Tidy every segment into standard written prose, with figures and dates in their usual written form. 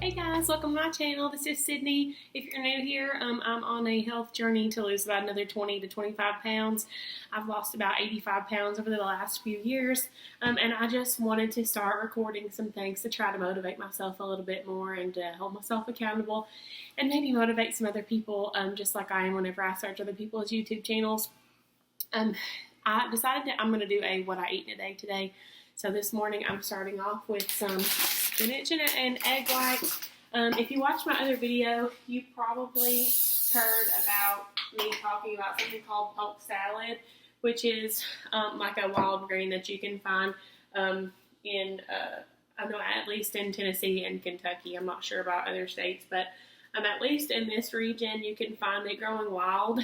Hey guys, welcome to my channel. This is Sydney. If you're new here, I'm on a health journey to lose about another 20 to 25 pounds. I've lost about 85 pounds over the last few years, and I just wanted to start recording some things to try to motivate myself a little bit more and hold myself accountable and maybe motivate some other people just like I am whenever I search other people's YouTube channels. I decided that I'm going to do a what I eat in a day today. So this morning I'm starting off with some spinach and egg whites. If you watched my other video, you probably heard about me talking about something called poke salad, which is like a wild green that you can find in, I know at least in Tennessee and Kentucky. I'm not sure about other states, but at least in this region you can find it growing wild,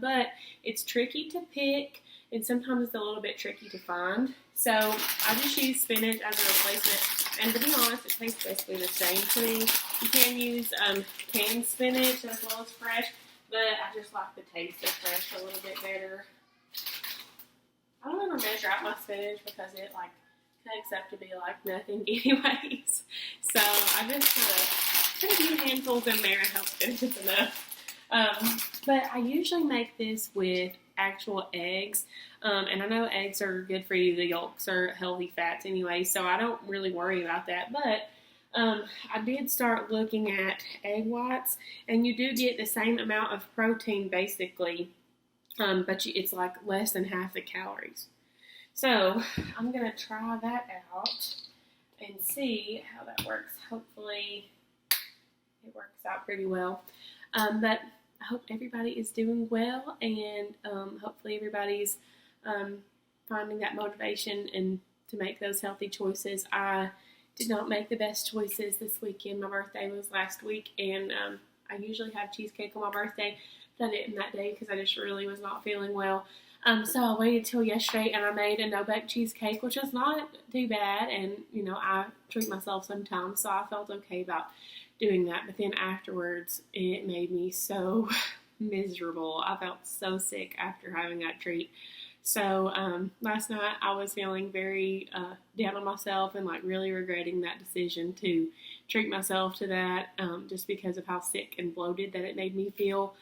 but it's tricky to pick and sometimes it's a little bit tricky to find. So I just use spinach as a replacement, and to be honest, it tastes basically the same to me. You can use canned spinach as well as fresh, but I just like the taste of fresh a little bit better. I don't ever measure out my spinach because it takes up to be like nothing anyways. So I just put a few handfuls in there and hope that it's enough. But I usually make this with actual eggs, and I know eggs are good for you. The yolks are healthy fats anyway, so I don't really worry about that. But I did start looking at egg whites, and you do get the same amount of protein basically, but it's like less than half the calories. So I'm going to try that out and see how that works. Hopefully it works out pretty well. But I hope everybody is doing well, and hopefully everybody's finding that motivation and to make those healthy choices. I did not make the best choices this weekend. My birthday was last week, and I usually have cheesecake on my birthday, but I didn't that day because I just really was not feeling well. So I waited till yesterday, and I made a no-bake cheesecake, which was not too bad, and I treat myself sometimes, so I felt okay about doing that. But then afterwards it made me so miserable. I felt so sick after having that treat. So last night I was feeling very down on myself and really regretting that decision to treat myself to that, just because of how sick and bloated that it made me feel.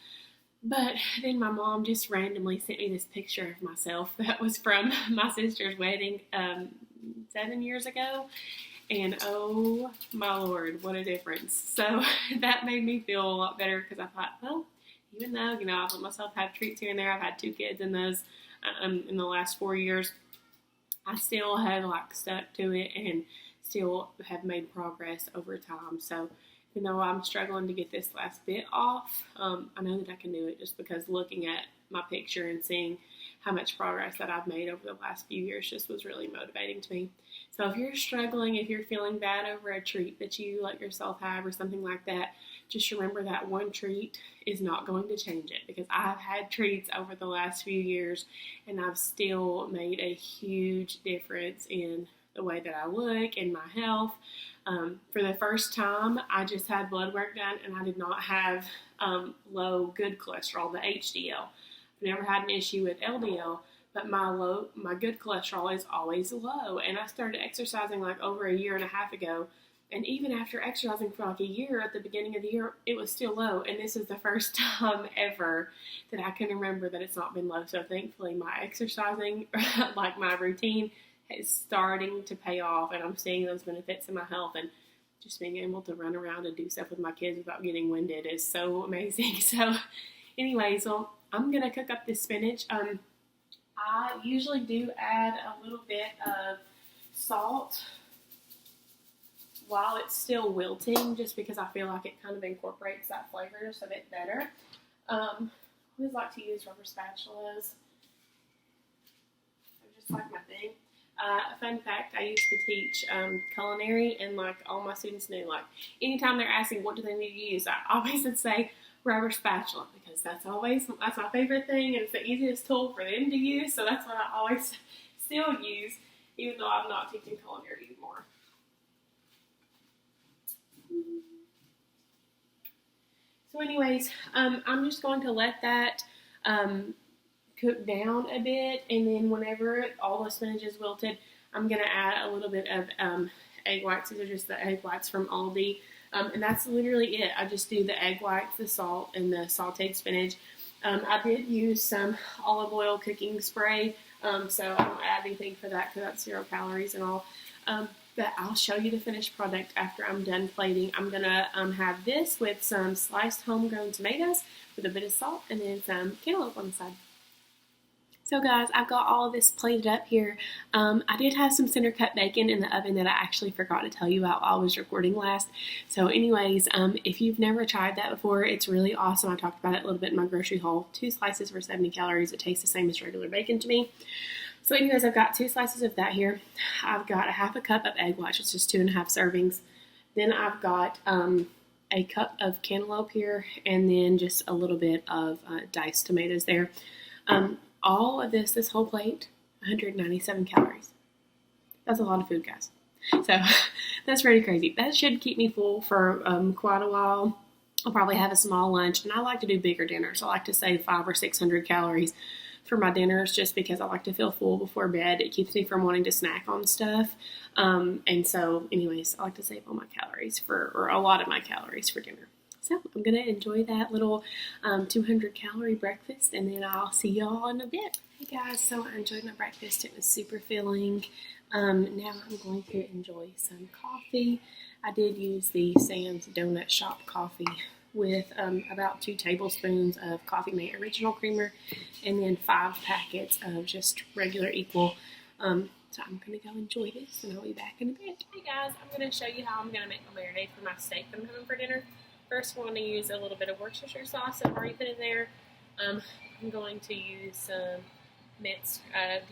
But then my mom just randomly sent me this picture of myself that was from my sister's wedding 7 years ago. And oh my Lord, what a difference. So that made me feel a lot better because I thought, well, even though, I've let myself have treats here and there, I've had 2 kids in those in the last 4 years, I still have stuck to it and still have made progress over time. So even though I'm struggling to get this last bit off, I know that I can do it just because looking at my picture and seeing how much progress that I've made over the last few years just was really motivating to me. So if you're struggling, if you're feeling bad over a treat that you let yourself have or something like that, just remember that one treat is not going to change it, because I've had treats over the last few years and I've still made a huge difference in the way that I look and my health. For the first time, I just had blood work done and I did not have low good cholesterol, the HDL. I've never had an issue with LDL, but my good cholesterol is always low. And I started exercising over a year and a half ago. And even after exercising for a year, at the beginning of the year, it was still low. And this is the first time ever that I can remember that it's not been low. So thankfully my exercising, my routine, is starting to pay off. And I'm seeing those benefits in my health. And just being able to run around and do stuff with my kids without getting winded is so amazing. So anyways, well, I'm going to cook up this spinach. I usually do add a little bit of salt while it's still wilting, just because I feel like it kind of incorporates that flavor just a bit better. I always like to use rubber spatulas. They're just like my thing. Fun fact, I used to teach culinary, and all my students knew, anytime they're asking what do they need to use, I always would say rubber spatula, because that's my favorite thing, and it's the easiest tool for them to use, so that's what I always still use, even though I'm not teaching culinary anymore. So anyways, I'm just going to let that cook down a bit, and then whenever all the spinach is wilted, I'm going to add a little bit of egg whites. These are just the egg whites from Aldi. And that's literally it. I just do the egg whites, the salt, and the sauteed spinach. I did use some olive oil cooking spray, so I don't add anything for that because that's 0 calories and all. But I'll show you the finished product after I'm done plating. I'm gonna have this with some sliced homegrown tomatoes with a bit of salt and then some cantaloupe on the side. So guys, I've got all of this plated up here. I did have some center cut bacon in the oven that I actually forgot to tell you about while I was recording last. So anyways, if you've never tried that before, it's really awesome. I talked about it a little bit in my grocery haul. 2 slices for 70 calories. It tastes the same as regular bacon to me. So anyways, I've got 2 slices of that here. I've got a half a cup of egg whites, which is 2.5 servings. Then I've got a cup of cantaloupe here, and then just a little bit of diced tomatoes there. All of this whole plate, 197 calories. That's a lot of food, guys. So that's pretty crazy. That should keep me full for quite a while. I'll probably have a small lunch, and I like to do bigger dinners. I like to save 500 or 600 calories for my dinners just because I like to feel full before bed. It keeps me from wanting to snack on stuff. And so anyways, I like to save all my calories or a lot of my calories for dinner. So I'm going to enjoy that little 200 calorie breakfast, and then I'll see y'all in a bit. Hey guys, so I enjoyed my breakfast. It was super filling. Now I'm going to enjoy some coffee. I did use the Sam's Donut Shop coffee with about 2 tablespoons of Coffee Mate Original Creamer and then 5 packets of just regular equal. So I'm going to go enjoy this, and I'll be back in a bit. Hey guys, I'm going to show you how I'm going to make my marinade for my steak that I'm having for dinner. First, we're going to use a little bit of Worcestershire sauce that I've already put in there. I'm going to use some minced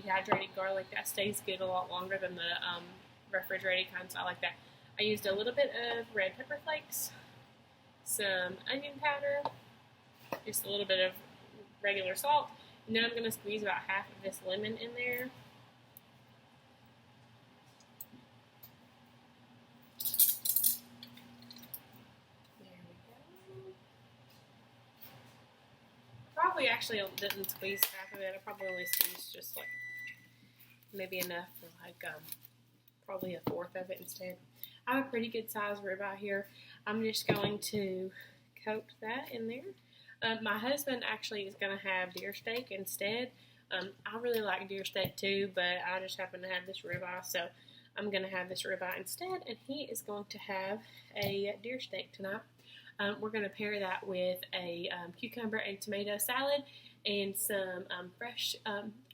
dehydrated garlic. That stays good a lot longer than the refrigerated kind, so I like that. I used a little bit of red pepper flakes, some onion powder, just a little bit of regular salt, and then I'm going to squeeze about half of this lemon in there. Probably actually didn't squeeze half of it. I probably only squeezed just like maybe enough for like probably 1/4 of it instead. I have a pretty good size ribeye here. I'm just going to coat that in there. My husband actually is going to have deer steak instead. I really like deer steak too, but I just happen to have this ribeye, so I'm going to have this ribeye instead, and he is going to have a deer steak tonight. We're going to pair that with a cucumber and tomato salad and some fresh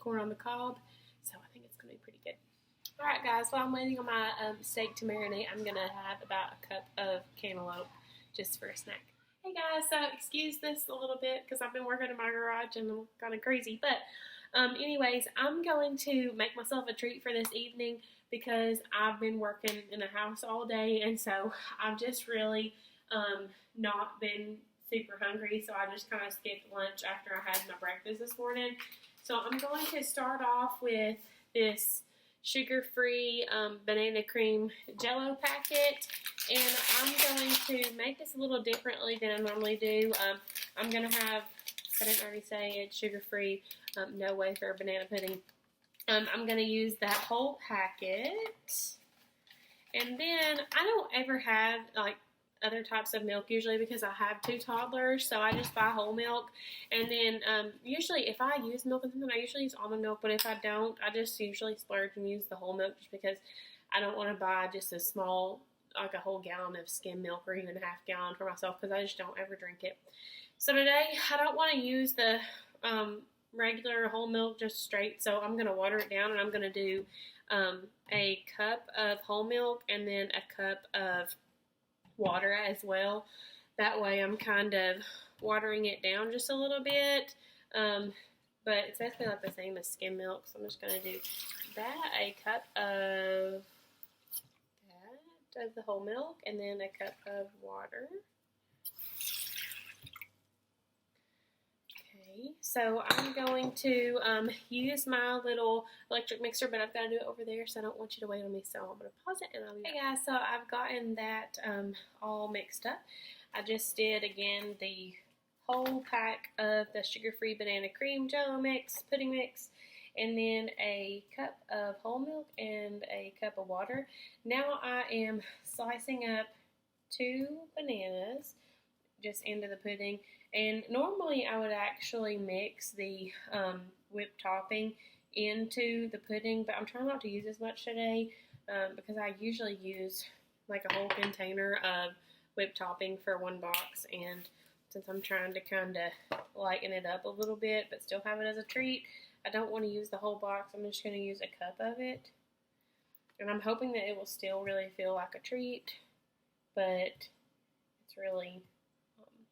corn on the cob. So I think it's going to be pretty good. Alright guys, while I'm waiting on my steak to marinate, I'm going to have about a cup of cantaloupe just for a snack. Hey guys, so excuse this a little bit because I've been working in my garage and I'm kind of crazy. But anyways, I'm going to make myself a treat for this evening because I've been working in the house all day, and so I've just really not been super hungry, so I just kind of skipped lunch after I had my breakfast this morning. So I'm going to start off with this sugar-free banana cream Jell-O packet, and I'm going to make this a little differently than I normally do. I'm going to have, I didn't already say it's sugar-free, no wafer banana pudding. I'm going to use that whole packet, and then I don't ever have like other types of milk usually because I have 2 toddlers, so I just buy whole milk. And then usually if I use milk and something, I usually use almond milk, but if I don't, I just usually splurge and use the whole milk just because I don't want to buy just a small, like a whole gallon of skim milk or even a half gallon for myself because I just don't ever drink it. So today I don't want to use the regular whole milk just straight, so I'm going to water it down, and I'm going to do a cup of whole milk and then a cup of water as well. That way I'm kind of watering it down just a little bit, but it's basically like the same as skim milk, so I'm just going to do that, a cup of the whole milk, and then a cup of water. Okay, so I'm going to use my little electric mixer, but I've got to do it over there, so I don't want you to wait on me, so I'm going to pause it and I'll be back. Hey guys, so I've gotten that all mixed up. I just did, again, the whole pack of the sugar-free banana cream Jell-O mix, pudding mix, and then a cup of whole milk and a cup of water. Now I am slicing up 2 bananas just into the pudding. And normally I would actually mix the whipped topping into the pudding, but I'm trying not to use as much today because I usually use like a whole container of whipped topping for one box. And since I'm trying to kind of lighten it up a little bit but still have it as a treat, I don't want to use the whole box. I'm just going to use a cup of it. And I'm hoping that it will still really feel like a treat, but it's really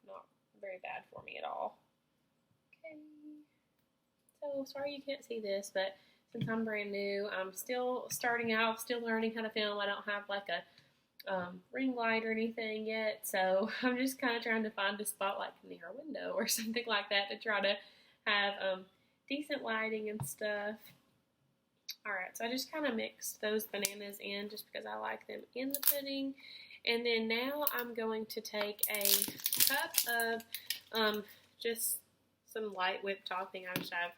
not very bad for me at all. Okay. So, sorry you can't see this, but since I'm brand new, I'm still starting out, still learning how to film. I don't have like a ring light or anything yet, so I'm just kind of trying to find a spot like near a window or something like that to try to have decent lighting and stuff. Alright, so I just kind of mixed those bananas in just because I like them in the pudding. And then now I'm going to take a cup of just some light whipped topping. I just have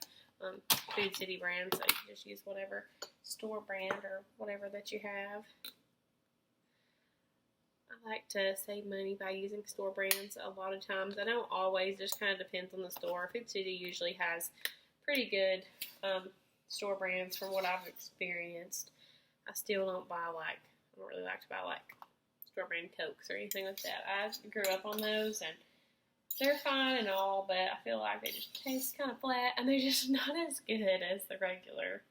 Food City brand, so you can just use whatever store brand or whatever that you have. I like to save money by using store brands a lot of times. I don't always, just kind of depends on the store. Food City usually has pretty good store brands from what I've experienced. I still don't I don't really like to buy like store brand Cokes or anything like that. I grew up on those and they're fine and all, but I feel like they just taste kind of flat and they're just not as good as the regular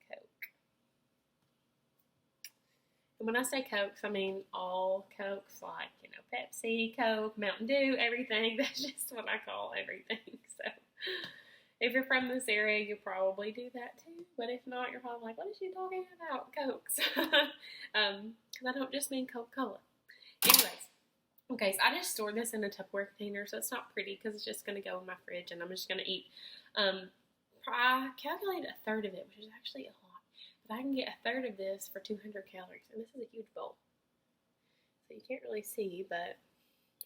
Coke. And when I say Cokes, I mean all Cokes, like, Pepsi, Coke, Mountain Dew, everything. That's just what I call everything. So if you're from this area, you probably do that too. But if not, you're probably like, what is she talking about? Cokes. Because I don't just mean Coca-Cola. Anyways. Okay, so I just stored this in a Tupperware container, so it's not pretty because it's just going to go in my fridge and I'm just going to eat. I calculated a third of it, which is actually a lot. But I can get a third of this for 200 calories, and this is a huge bowl. So you can't really see, but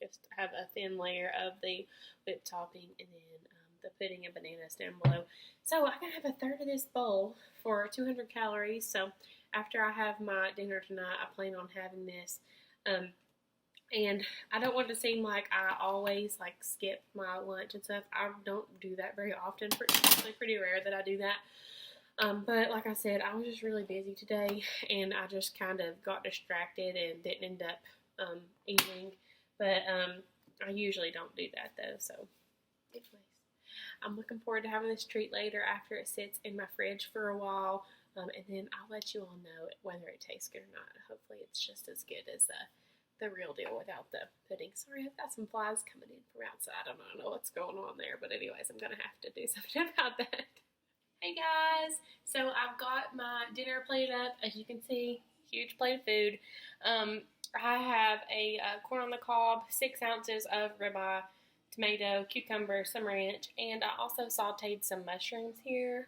just have a thin layer of the whipped topping and then the pudding and bananas down below. So I can have a third of this bowl for 200 calories. So after I have my dinner tonight, I plan on having this. And I don't want to seem like I always skip my lunch and stuff. I don't do that very often. It's actually pretty rare that I do that. But like I said, I was just really busy today and I just kind of got distracted and didn't end up eating. But I usually don't do that though. So anyways, I'm looking forward to having this treat later after it sits in my fridge for a while. And then I'll let you all know whether it tastes good or not. Hopefully it's just as good as the real deal without the pudding. Sorry, I've got some flies coming in from outside. I don't know what's going on there, but anyways, I'm going to have to do something about that. Hey guys, so I've got my dinner plate up. As you can see, huge plate of food. I have a corn on the cob, 6 ounces of ribeye, tomato, cucumber, some ranch, and I also sauteed some mushrooms here.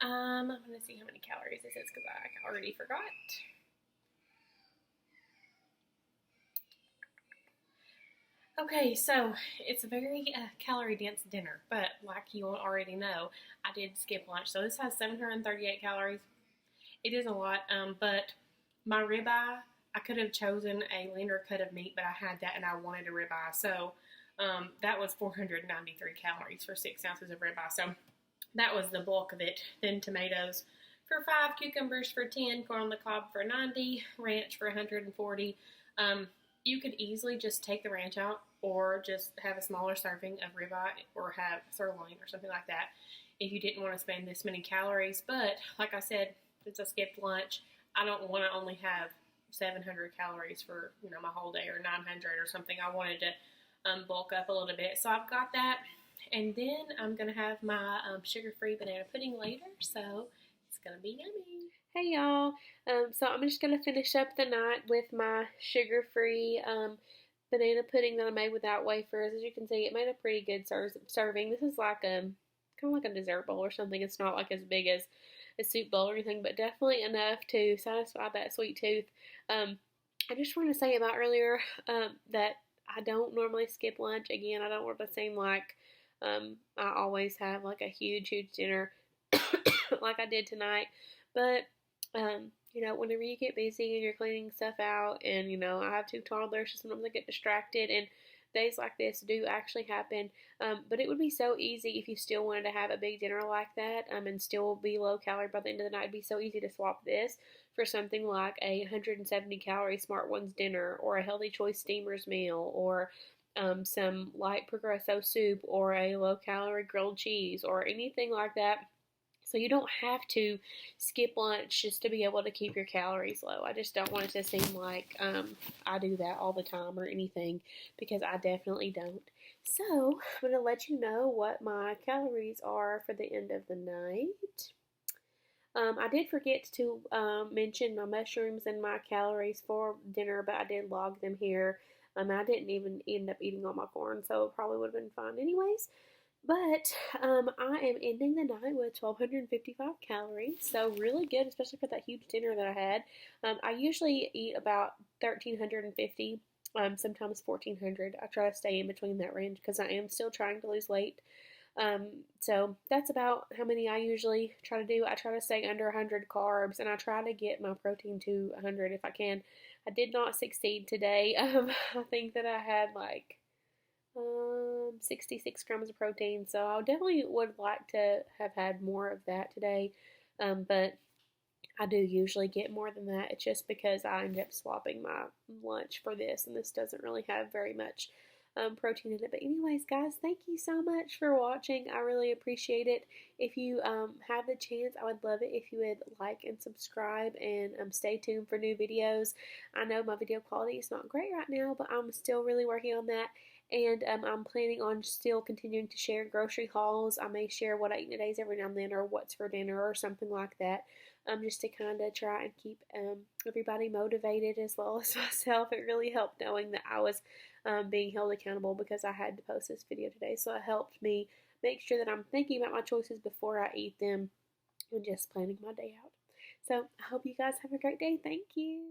I'm going to see how many calories this is because I already forgot. Okay, so it's a very calorie-dense dinner, but like you already know, I did skip lunch. So this has 738 calories. It is a lot, but my ribeye, I could have chosen a leaner cut of meat, but I had that and I wanted a ribeye. So that was 493 calories for 6 ounces of ribeye. So that was the bulk of it. Then tomatoes for 5, cucumbers for 10, corn on the cob for 90, ranch for 140. You could easily just take the ranch out or just have a smaller serving of ribeye or have sirloin or something like that if you didn't want to spend this many calories. But like I said, since I skipped lunch, I don't want to only have 700 calories for my whole day or 900 or something. I wanted to bulk up a little bit. So I've got that. And then I'm going to have my sugar-free banana pudding later, so it's going to be yummy. Hey, y'all. So I'm just going to finish up the night with my sugar-free banana pudding that I made without wafers. As you can see, it made a pretty good serving. This is like kind of like a dessert bowl or something. It's not like as big as a soup bowl or anything, but definitely enough to satisfy that sweet tooth. I just want to say about earlier that I don't normally skip lunch. Again, I don't want to seem like I always have like a huge dinner like I did tonight, but Whenever you get busy and you're cleaning stuff out, and I have two toddlers, so sometimes I get distracted, and days like this do actually happen. But it would be so easy if you still wanted to have a big dinner like that, and still be low calorie by the end of the night. It'd be so easy to swap this for something like a 170 calorie Smart Ones dinner, or a Healthy Choice Steamers meal, or some light Progresso soup, or a low calorie grilled cheese, or anything like that. So you don't have to skip lunch just to be able to keep your calories low. I just don't want it to seem like I do that all the time or anything, because I definitely don't. So I'm going to let you know what my calories are for the end of the night. I did forget to mention my mushrooms and my calories for dinner, but I did log them here. I didn't even end up eating all my corn, so it probably would have been fine anyways. But I am ending the night with 1,255 calories, so really good, especially for that huge dinner that I had. I usually eat about 1,350, sometimes 1,400. I try to stay in between that range because I am still trying to lose weight. So that's about how many I usually try to do. I try to stay under 100 carbs, and I try to get my protein to 100 if I can. I did not succeed today. I think that I had like 66 grams of protein, so I definitely would like to have had more of that today. But I do usually get more than that. It's just because I end up swapping my lunch for this, and this doesn't really have very much protein in it. But anyways, guys, thank you so much for watching. I really appreciate it. If you have the chance, I would love it if you would like and subscribe, and stay tuned for new videos. I know my video quality is not great right now, but I'm still really working on that. And I'm planning on still continuing to share grocery hauls. I may share what I eat in a days every now and then, or what's for dinner, or something like that. Just to kind of try and keep everybody motivated as well as myself. It really helped knowing that I was being held accountable because I had to post this video today. So it helped me make sure that I'm thinking about my choices before I eat them and just planning my day out. So I hope you guys have a great day. Thank you.